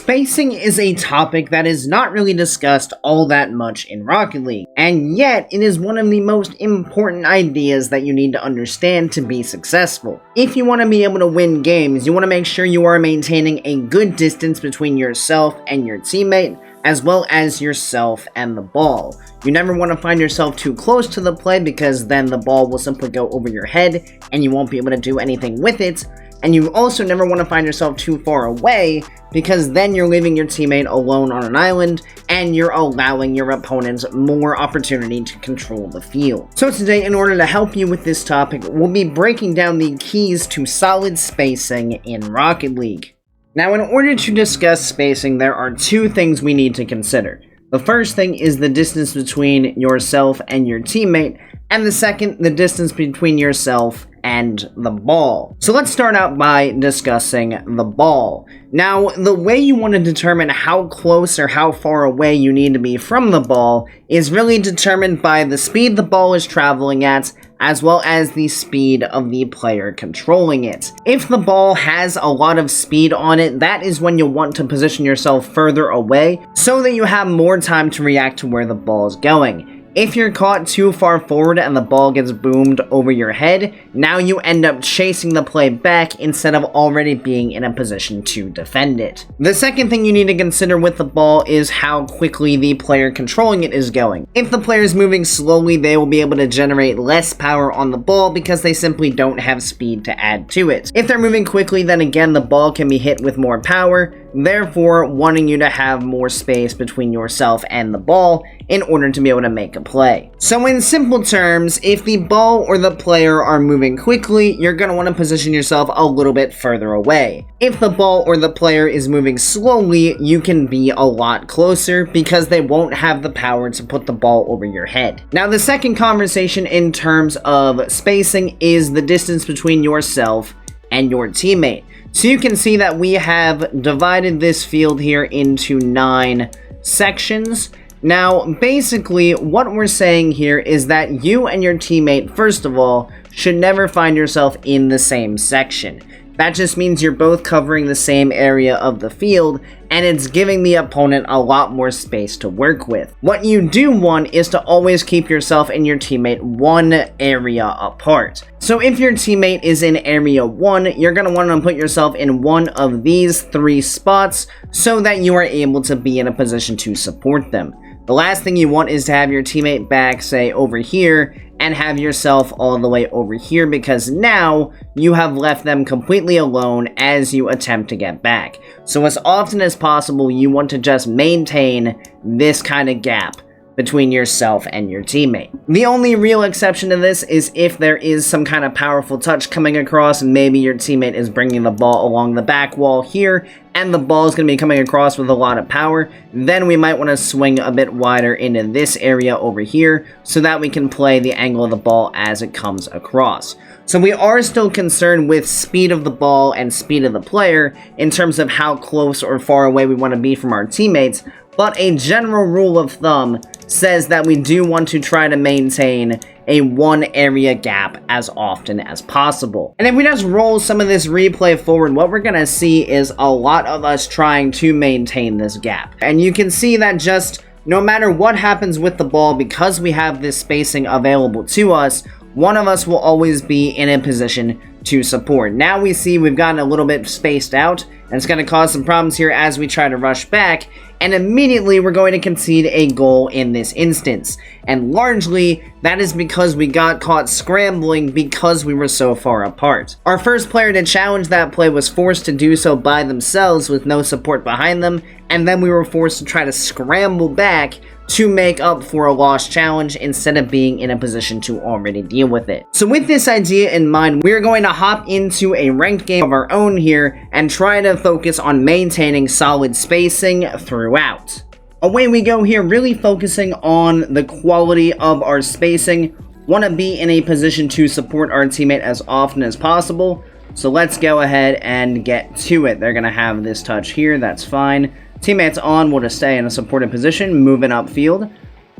Spacing is a topic that is not really discussed all that much in Rocket League, and yet it is one of the most important ideas that you need to understand to be successful. If you want to be able to win games, you want to make sure you are maintaining a good distance between yourself and your teammate, as well as yourself and the ball. You never want to find yourself too close to the play because then the ball will simply go over your head and you won't be able to do anything with it. And you also never want to find yourself too far away because then you're leaving your teammate alone on an island and you're allowing your opponents more opportunity to control the field. So today, in order to help you with this topic, we'll be breaking down the keys to solid spacing in Rocket League. Now, in order to discuss spacing, there are two things we need to consider. The first thing is the distance between yourself and your teammate, and the second, the distance between yourself and the ball. So let's start out by discussing the ball. Now, the way you want to determine how close or how far away you need to be from the ball is really determined by the speed the ball is traveling at, as well as the speed of the player controlling it. If the ball has a lot of speed on it, that is when you'll want to position yourself further away so that you have more time to react to where the ball is going. If you're caught too far forward and the ball gets boomed over your head, now you end up chasing the play back instead of already being in a position to defend it. The second thing you need to consider with the ball is how quickly the player controlling it is going. If the player is moving slowly, they will be able to generate less power on the ball because they simply don't have speed to add to it. If they're moving quickly, then again the ball can be hit with more power, therefore wanting you to have more space between yourself and the ball in order to be able to make a play. So in simple terms, if the ball or the player are moving quickly, you're going to want to position yourself a little bit further away. If the ball or the player is moving slowly, you can be a lot closer because they won't have the power to put the ball over your head. Now, the second conversation in terms of spacing is the distance between yourself and your teammate. So you can see that we have divided this field here into 9 sections. Now, basically, what we're saying here is that you and your teammate, first of all, should never find yourself in the same section. That just means you're both covering the same area of the field, and it's giving the opponent a lot more space to work with. What you do want is to always keep yourself and your teammate one area apart. So if your teammate is in area 1, you're going to want to put yourself in one of these 3 spots so that you are able to be in a position to support them. The last thing you want is to have your teammate back, say, over here, and have yourself all the way over here because now you have left them completely alone as you attempt to get back. So as often as possible, you want to just maintain this kind of gap between yourself and your teammate. The only real exception to this is if there is some kind of powerful touch coming across, maybe your teammate is bringing the ball along the back wall here, and the ball is going to be coming across with a lot of power, then we might want to swing a bit wider into this area over here so that we can play the angle of the ball as it comes across. So we are still concerned with speed of the ball and speed of the player in terms of how close or far away we want to be from our teammates, but a general rule of thumb says that we do want to try to maintain a one area gap as often as possible. And if we just roll some of this replay forward, what we're gonna see is a lot of us trying to maintain this gap. And you can see that just no matter what happens with the ball, because we have this spacing available to us, one of us will always be in a position to support. Now we see we've gotten a little bit spaced out, and it's going to cause some problems here as we try to rush back, and immediately we're going to concede a goal in this instance. And largely, that is because we got caught scrambling because we were so far apart. Our first player to challenge that play was forced to do so by themselves with no support behind them, and then we were forced to try to scramble back to make up for a lost challenge instead of being in a position to already deal with it. So with this idea in mind, we're going to hop into a ranked game of our own here and try to focus on maintaining solid spacing throughout. Away we go here, really focusing on the quality of our spacing. Want to be in a position to support our teammate as often as possible. So let's go ahead and get to it. They're going to have this touch here, that's fine. Teammates on will just stay in a supported position, moving upfield.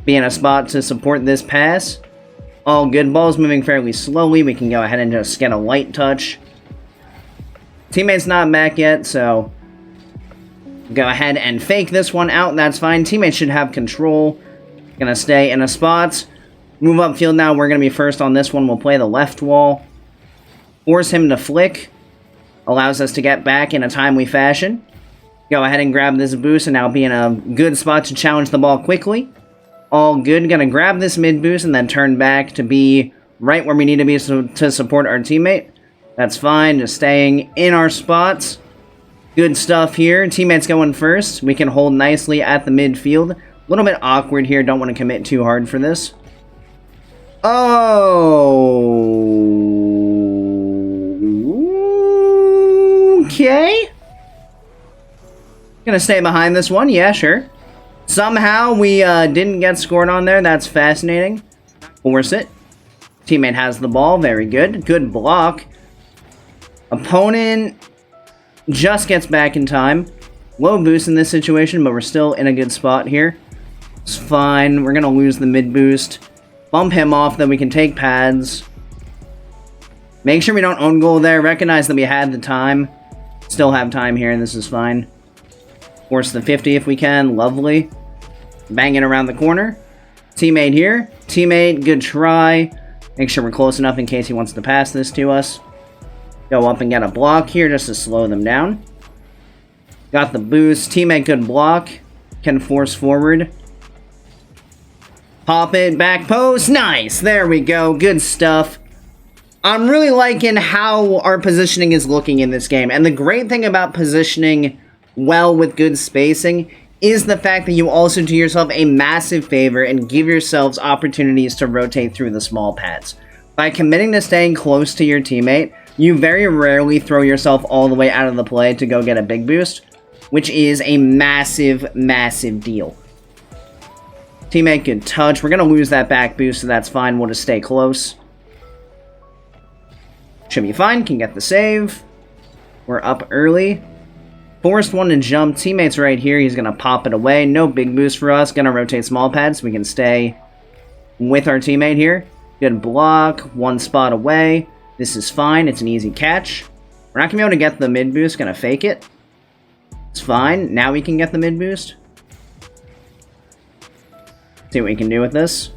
Be in a spot to support this pass. All good. Ball's moving fairly slowly. We can go ahead and just get a light touch. Teammate's not back yet, so Go ahead and fake this one out. That's fine. Teammates should have control. Gonna stay in a spot. Move upfield now. We're gonna be first on this one. We'll play the left wall. Force him to flick. Allows us to get back in a timely fashion. Go ahead and grab this boost and now be in a good spot to challenge the ball quickly. All good. Gonna grab this mid boost and then turn back to be right where we need to be to support our teammate. That's fine. Just staying in our spots. Good stuff here. Teammates going first. We can hold nicely at the midfield. A little bit awkward here. Don't want to commit too hard for this. Oh. Okay. Gonna stay behind this one. Yeah, sure. Somehow we didn't get scored on there. That's fascinating. Force it. Teammate has the ball. Very good. Good block. Opponent just gets back in time. Low boost in this situation, but we're still in a good spot here. It's fine. We're going to lose the mid boost. Bump him off, then we can take pads. Make sure we don't own goal there. Recognize that we had the time. Still have time here, and this is fine. Force the 50 if we can. Lovely. Bang it around the corner. Teammate here. Teammate, good try. Make sure we're close enough in case he wants to pass this to us. Go up and get a block here just to slow them down. Got the boost. Teammate, good block. Can force forward. Pop it. Back post. Nice. There we go. Good stuff. I'm really liking how our positioning is looking in this game. And the great thing about positioning well with good spacing is the fact that you also do yourself a massive favor and give yourselves opportunities to rotate through the small pads. By committing to staying close to your teammate, you very rarely throw yourself all the way out of the play to go get a big boost, which is a massive, massive deal. Teammate, good touch. We're going to lose that back boost, so that's fine. We'll just stay close. Should be fine. Can get the save. We're up early. Forced one to jump. Teammate's right here. He's going to pop it away. No big boost for us. Going to rotate small pads so we can stay with our teammate here. Good block. One spot away. This is fine. It's an easy catch. We're not going to be able to get the mid boost. Going to fake it. It's fine. Now we can get the mid boost. See what we can do with this.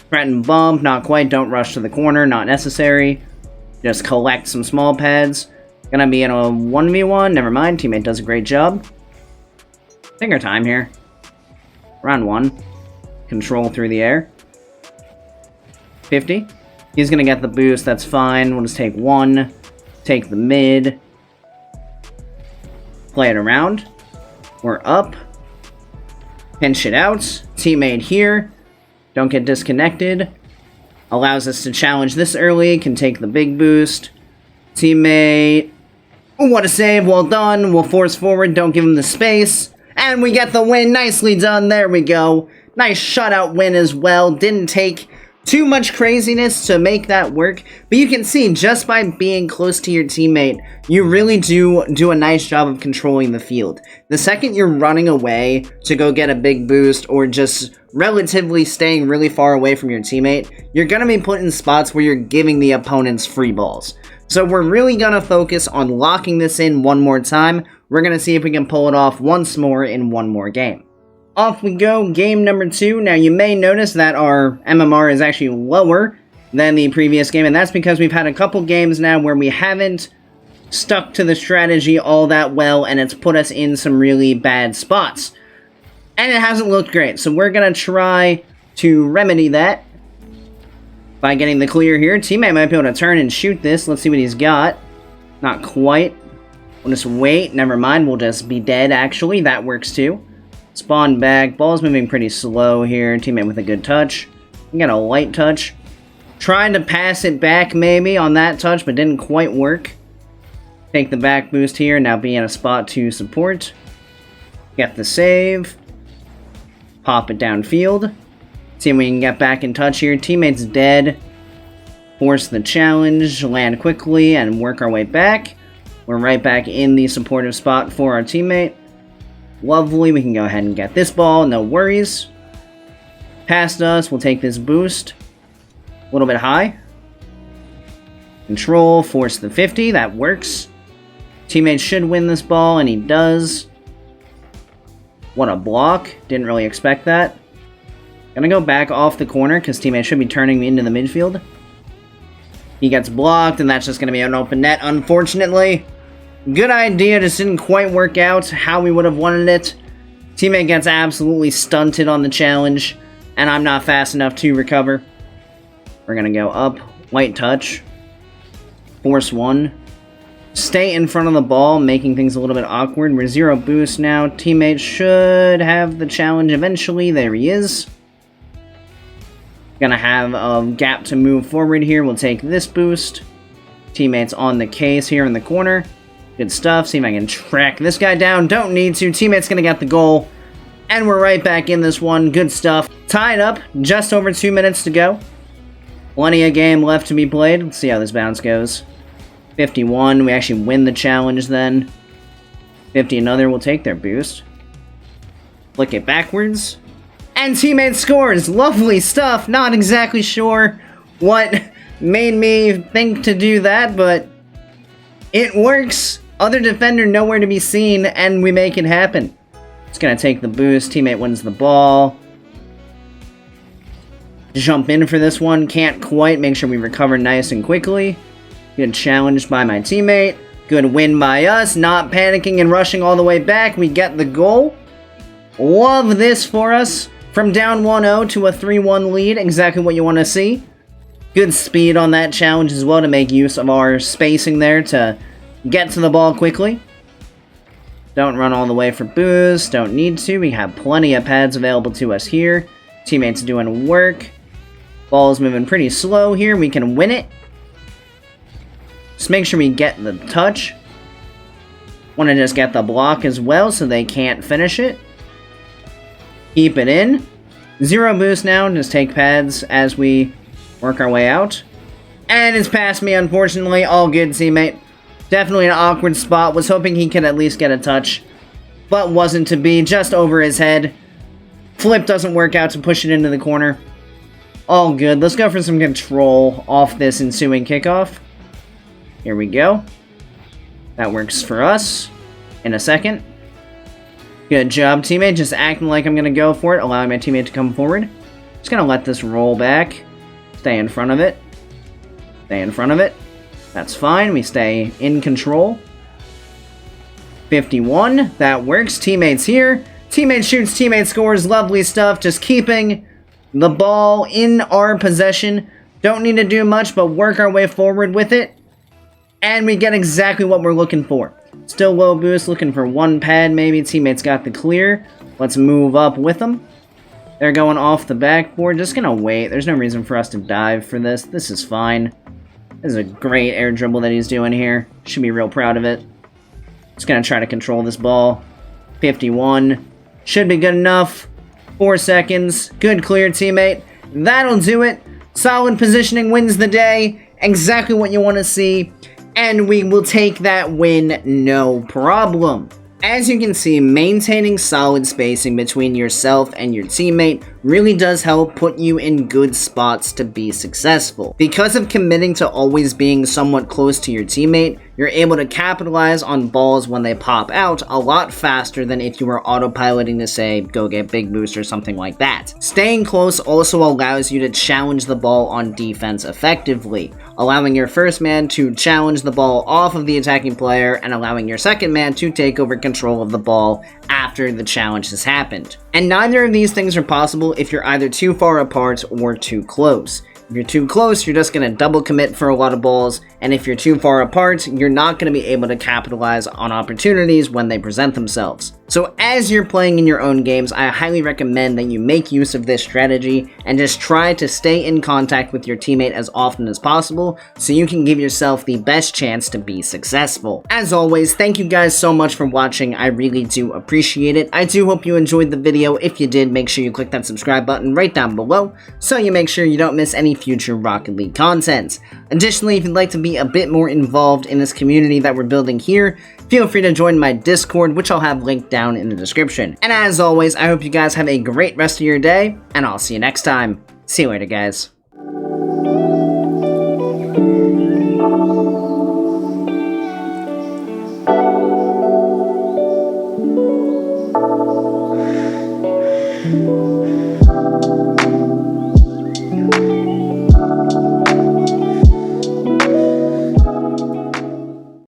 Threaten bump. Not quite. Don't rush to the corner. Not necessary. Just collect some small pads. Gonna be in a 1v1. Never mind. Teammate does a great job. Take our time here. Round 1. Control through the air. 50. He's gonna get the boost. That's fine. We'll just take 1. Take the mid. Play it around. We're up. Pinch it out. Teammate here. Don't get disconnected. Allows us to challenge this early. Can take the big boost. Teammate. What a save. Well done. We'll force forward. Don't give him the space. And we get the win. Nicely done. There we go. Nice shutout win as well. Didn't take too much craziness to make that work. But you can see, just by being close to your teammate, you really do a nice job of controlling the field. The second you're running away to go get a big boost or just relatively staying really far away from your teammate, you're going to be put in spots where you're giving the opponents free balls. So we're really going to focus on locking this in one more time. We're going to see if we can pull it off once more in one more game. Off we go, game number 2. Now you may notice that our MMR is actually lower than the previous game, and that's because we've had a couple games now where we haven't stuck to the strategy all that well, and it's put us in some really bad spots. And it hasn't looked great, so we're going to try to remedy that by getting the clear here. Teammate might be able to turn and shoot this. Let's see what he's got. Not quite. We'll just wait. Never mind. We'll just be dead, actually. That works, too. Spawn back. Ball's moving pretty slow here. Teammate with a good touch. We got a light touch. Tried to pass it back, maybe, on that touch, but didn't quite work. Take the back boost here. Now be in a spot to support. Get the save. Pop it downfield. See if we can get back in touch here. Teammate's dead. Force the challenge, land quickly, and work our way back. We're right back in the supportive spot for our teammate. Lovely. We can go ahead and get this ball. No worries. Past us. We'll take this boost. A little bit high. Control. Force the 50. That works. Teammate should win this ball, and he does. What a block. Didn't really expect that. Gonna go back off the corner because teammate should be turning me into the midfield. He gets blocked, and that's just gonna be an open net, unfortunately. Good idea, just didn't quite work out how we would have wanted it. Teammate gets absolutely stunted on the challenge, and I'm not fast enough to recover. We're gonna go up, light touch, force one. Stay in front of the ball, making things a little bit awkward. We're 0 boost now. Teammate should have the challenge eventually. There he is. Gonna have a gap to move forward here. We'll take this boost. Teammate's on the case here in the corner. Good stuff. See if I can track this guy down. Don't need to. Teammate's gonna get the goal. And we're right back in this one. Good stuff. Tied up. Just over 2 minutes to go. Plenty of game left to be played. Let's see how this bounce goes. 51. We actually win the challenge then. 50 another. We'll take their boost. Flick it backwards. And teammate scores! Lovely stuff! Not exactly sure what made me think to do that, but it works! Other defender nowhere to be seen, and we make it happen. It's gonna take the boost, teammate wins the ball. Jump in for this one, can't quite, make sure we recover nice and quickly. Good challenge by my teammate. Good win by us, not panicking and rushing all the way back, we get the goal. Love this for us. From down 1-0 to a 3-1 lead, exactly what you want to see. Good speed on that challenge as well to make use of our spacing there to get to the ball quickly. Don't run all the way for boost, don't need to. We have plenty of pads available to us here. Teammates doing work. Ball's moving pretty slow here, we can win it. Just make sure we get the touch. Want to just get the block as well so they can't finish it. Keep it in. 0 boost now, just take pads as we work our way out. And it's past me, unfortunately. All good, teammate. Definitely an awkward spot. Was hoping he could at least get a touch. But wasn't to be, just over his head. Flip doesn't work out to push it into the corner. All good. Let's go for some control off this ensuing kickoff. Here we go. That works for us. In a second. Good job, teammate. Just acting like I'm going to go for it, allowing my teammate to come forward. Just going to let this roll back. Stay in front of it. Stay in front of it. That's fine. We stay in control. 51. That works. Teammate's here. Teammate shoots. Teammate scores. Lovely stuff. Just keeping the ball in our possession. Don't need to do much, but work our way forward with it. And we get exactly what we're looking for. Still low boost, looking for one pad maybe. Teammate's got the clear. Let's move up with them. They're going off the backboard. Just gonna wait. There's no reason for us to dive for this. This is fine. This is a great air dribble that he's doing here. Should be real proud of it. Just gonna try to control this ball. 51. Should be good enough. 4 seconds. Good clear, teammate. That'll do it. Solid positioning wins the day. Exactly what you want to see. And we will take that win, no problem. As you can see, maintaining solid spacing between yourself and your teammate really does help put you in good spots to be successful. Because of committing to always being somewhat close to your teammate, you're able to capitalize on balls when they pop out a lot faster than if you were autopiloting to, say, go get big boost or something like that. Staying close also allows you to challenge the ball on defense effectively, allowing your first man to challenge the ball off of the attacking player and allowing your second man to take over control of the ball after the challenge has happened. And neither of these things are possible if you're either too far apart or too close. If you're too close, you're just going to double commit for a lot of balls, and if you're too far apart, you're not going to be able to capitalize on opportunities when they present themselves. So as you're playing in your own games, I highly recommend that you make use of this strategy and just try to stay in contact with your teammate as often as possible so you can give yourself the best chance to be successful. As always, thank you guys so much for watching. I really do appreciate it. I do hope you enjoyed the video. If you did, make sure you click that subscribe button right down below so you make sure you don't miss any future Rocket League content. Additionally, if you'd like to be a bit more involved in this community that we're building here, feel free to join my Discord, which I'll have linked down in the description. And as always, I hope you guys have a great rest of your day, and I'll see you next time. See you later, guys. you.